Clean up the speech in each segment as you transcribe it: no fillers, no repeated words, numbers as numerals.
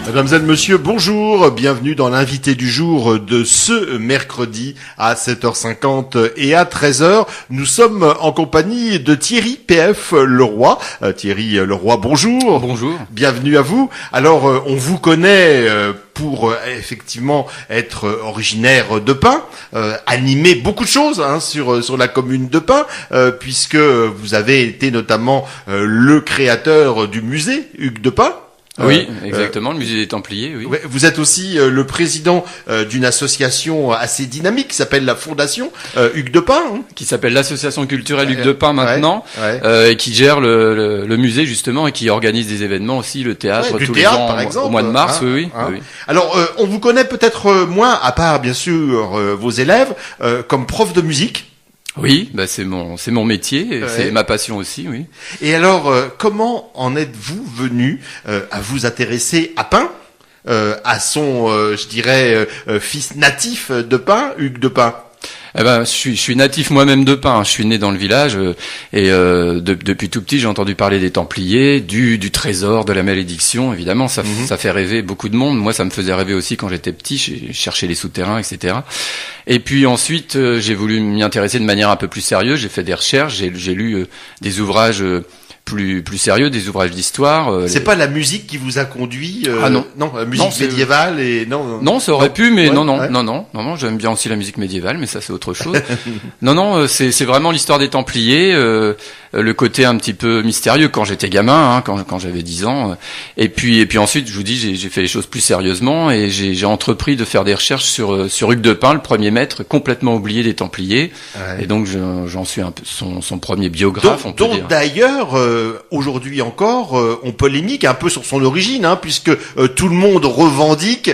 Mesdames et messieurs, bonjour, bienvenue dans l'invité du jour de ce mercredi à 7h50 et à 13h. Nous sommes en compagnie de Thierry P.F. Leroy. Thierry Leroy, bonjour. Bonjour. Bienvenue à vous. Alors, on vous connaît pour effectivement être originaire de Pin, animer beaucoup de choses sur la commune de Pin, puisque vous avez été notamment le créateur du musée Hugues de Pin. Oui, exactement, le musée des Templiers, oui. Vous êtes aussi le président d'une association assez dynamique qui s'appelle la Fondation Hugues de Pin. Qui s'appelle l'association culturelle Hugues de Pin maintenant, et qui gère le musée justement et qui organise des événements aussi, le théâtre tous les ans par exemple, au mois de mars, oui. Alors, on vous connaît peut-être moins, à part bien sûr vos élèves, comme prof de musique. Oui, bah c'est mon métier, c'est ma passion aussi, oui. Et alors, comment en êtes-vous venu à vous intéresser à Pin, à son, je dirais, fils natif de Pin, Hugues de Pin? Eh ben, je suis natif moi-même de Pin. Je suis né dans le village et depuis tout petit, j'ai entendu parler des Templiers, du trésor, de la malédiction. Évidemment, ça fait rêver beaucoup de monde. Moi, ça me faisait rêver aussi quand j'étais petit. J'ai cherché les souterrains, etc. Et puis ensuite, j'ai voulu m'y intéresser de manière un peu plus sérieuse. J'ai fait des recherches. J'ai lu des ouvrages plus sérieux, des ouvrages d'histoire. C'est pas la musique qui vous a conduit Ah non, la musique médiévale et non, ça aurait pu, mais non, j'aime bien aussi la musique médiévale, mais ça c'est autre chose. non, c'est vraiment l'histoire des Templiers, le côté un petit peu mystérieux quand j'étais gamin, quand j'avais 10 ans. Et puis ensuite, je vous dis, j'ai fait les choses plus sérieusement et j'ai entrepris de faire des recherches sur Hugues de Pin, le premier maître complètement oublié des Templiers. Et donc j'en suis un peu son premier biographe, on peut dire. D'ailleurs, aujourd'hui encore, on polémique un peu sur son origine, puisque tout le monde revendique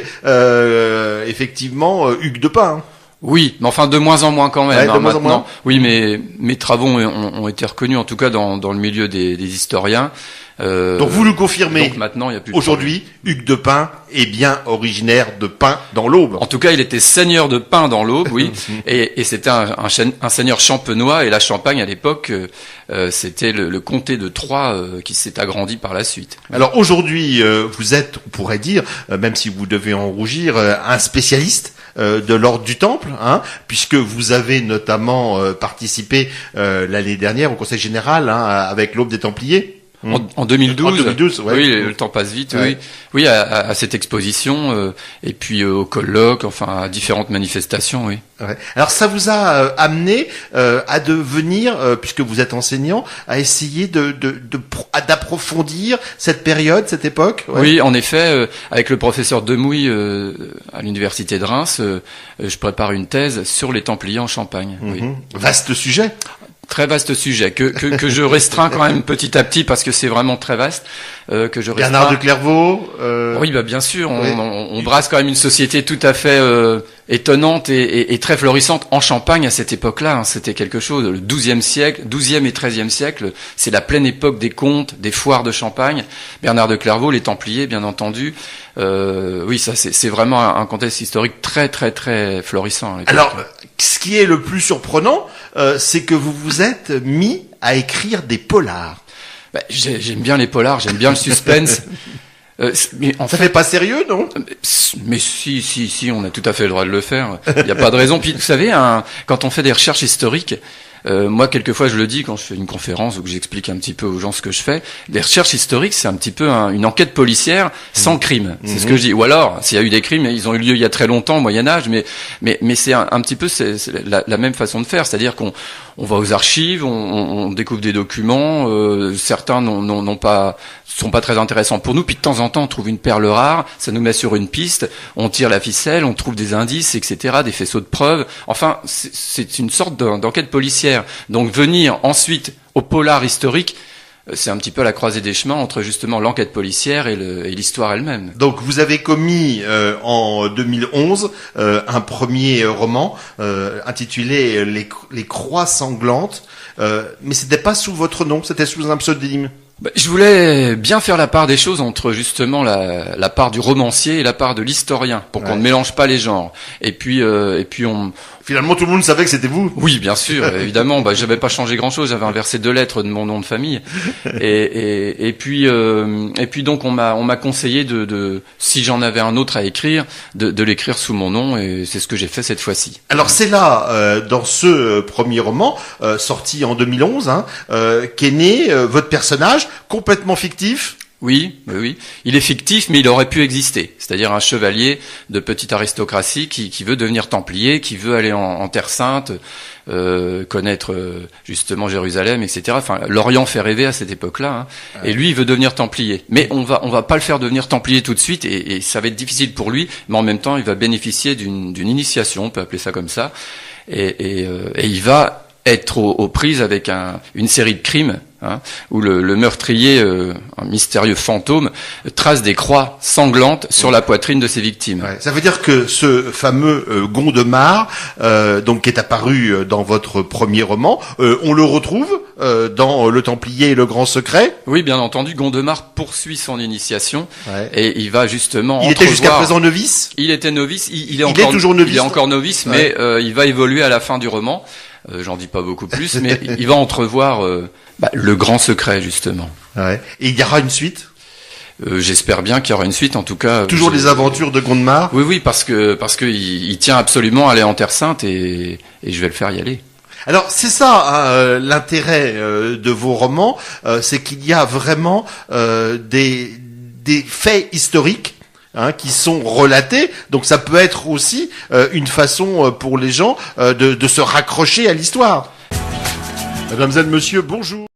effectivement Hugues de Pin. Oui, mais enfin de moins en moins quand même. De moins en moins. Oui, mais mes travaux ont été reconnus, en tout cas dans le milieu des historiens. Donc vous nous confirmez. Donc maintenant, il y a plus aujourd'hui, Hugues de Pin est bien originaire de Pin dans l'Aube. En tout cas, il était seigneur de Pin dans l'Aube, oui, et c'était un seigneur champenois. Et la Champagne à l'époque, c'était le comté de Troyes qui s'est agrandi par la suite. Alors aujourd'hui, vous êtes, on pourrait dire, même si vous devez en rougir, un spécialiste de l'ordre du Temple, puisque vous avez notamment participé l'année dernière au Conseil général avec l'Aube des Templiers. En 2012, oui, le temps passe vite, oui, à cette exposition et puis au colloque, enfin à différentes manifestations, oui. Alors ça vous a amené à devenir, puisque vous êtes enseignant, à essayer d'approfondir cette période, cette époque. Oui, en effet, avec le professeur Demouy à l'université de Reims, je prépare une thèse sur les Templiers en Champagne. Oui. Vaste sujet. Très vaste sujet que je restreins quand même petit à petit parce que c'est vraiment très vaste que je restreins. Bernard de Clairvaux. Oui, bah bien sûr, on brasse quand même une société tout à fait étonnante et très florissante en Champagne à cette époque-là. C'était quelque chose. Le XIIe siècle, XIIe et XIIIe siècle, c'est la pleine époque des contes, des foires de Champagne. Bernard de Clairvaux, les Templiers, bien entendu. Oui, ça c'est vraiment un contexte historique très très très florissant. Alors, ce qui est le plus surprenant, c'est que vous vous êtes mis à écrire des polars. Bah, j'aime bien les polars, j'aime bien le suspense. Mais ça fait pas sérieux, non? Mais si, on a tout à fait le droit de le faire. Il n'y a pas de raison. Puis vous savez, quand on fait des recherches historiques, moi, quelquefois, je le dis quand je fais une conférence ou que j'explique un petit peu aux gens ce que je fais. Des recherches historiques, c'est un petit peu une enquête policière sans crime. C'est ce que je dis. Ou alors, s'il y a eu des crimes, ils ont eu lieu il y a très longtemps, au Moyen-Âge, mais c'est un petit peu la même façon de faire. C'est-à-dire qu'on va aux archives, on découvre des documents, certains sont pas très intéressants pour nous, puis de temps en temps, on trouve une perle rare, ça nous met sur une piste, on tire la ficelle, on trouve des indices, etc., des faisceaux de preuves. Enfin, c'est une sorte d'enquête policière. Donc venir ensuite au polar historique, c'est un petit peu la croisée des chemins entre justement l'enquête policière et l'histoire elle-même. Donc vous avez commis en 2011 un premier roman intitulé Les Croix sanglantes, mais c'était pas sous votre nom, c'était sous un pseudonyme. Je voulais bien faire la part des choses entre justement la part du romancier et la part de l'historien, pour qu'on ne mélange pas les genres. Et puis on... Finalement, tout le monde savait que c'était vous. Oui, bien sûr, évidemment. J'avais pas changé grand-chose. J'avais inversé 2 lettres de mon nom de famille. Et puis donc on m'a conseillé de si j'en avais un autre à écrire, de l'écrire sous mon nom. Et c'est ce que j'ai fait cette fois-ci. Alors c'est là, dans ce premier roman, sorti en 2011, qu'est né votre personnage complètement fictif. Oui. Il est fictif, mais il aurait pu exister. C'est-à-dire un chevalier de petite aristocratie qui veut devenir templier, qui veut aller en Terre Sainte, connaître justement Jérusalem, etc. Enfin, l'Orient fait rêver à cette époque-là. Et lui, il veut devenir templier. Mais on va pas le faire devenir templier tout de suite, et ça va être difficile pour lui. Mais en même temps, il va bénéficier d'une initiation, on peut appeler ça comme ça, et il va être aux prises avec une série de crimes, où le meurtrier, un mystérieux fantôme, trace des croix sanglantes sur la poitrine de ses victimes. Ouais, ça veut dire que ce fameux Gondemar, donc qui est apparu dans votre premier roman, on le retrouve dans Le Templier et le Grand Secret. Oui, bien entendu, Gondemar poursuit son initiation, et il va justement. Il était jusqu'à présent novice. Il était novice. Il est toujours novice. Il est encore novice, mais il va évoluer à la fin du roman. J'en dis pas beaucoup plus, mais il va entrevoir le grand secret, justement. Ouais. Et il y aura une suite? J'espère bien qu'il y aura une suite, en tout cas. Toujours les aventures de Gondemar? Oui, parce que il tient absolument à aller en Terre Sainte, et je vais le faire y aller. Alors c'est ça l'intérêt de vos romans, c'est qu'il y a vraiment des faits historiques qui sont relatés, donc ça peut être aussi une façon pour les gens de se raccrocher à l'histoire. Mesdames et messieurs, bonjour.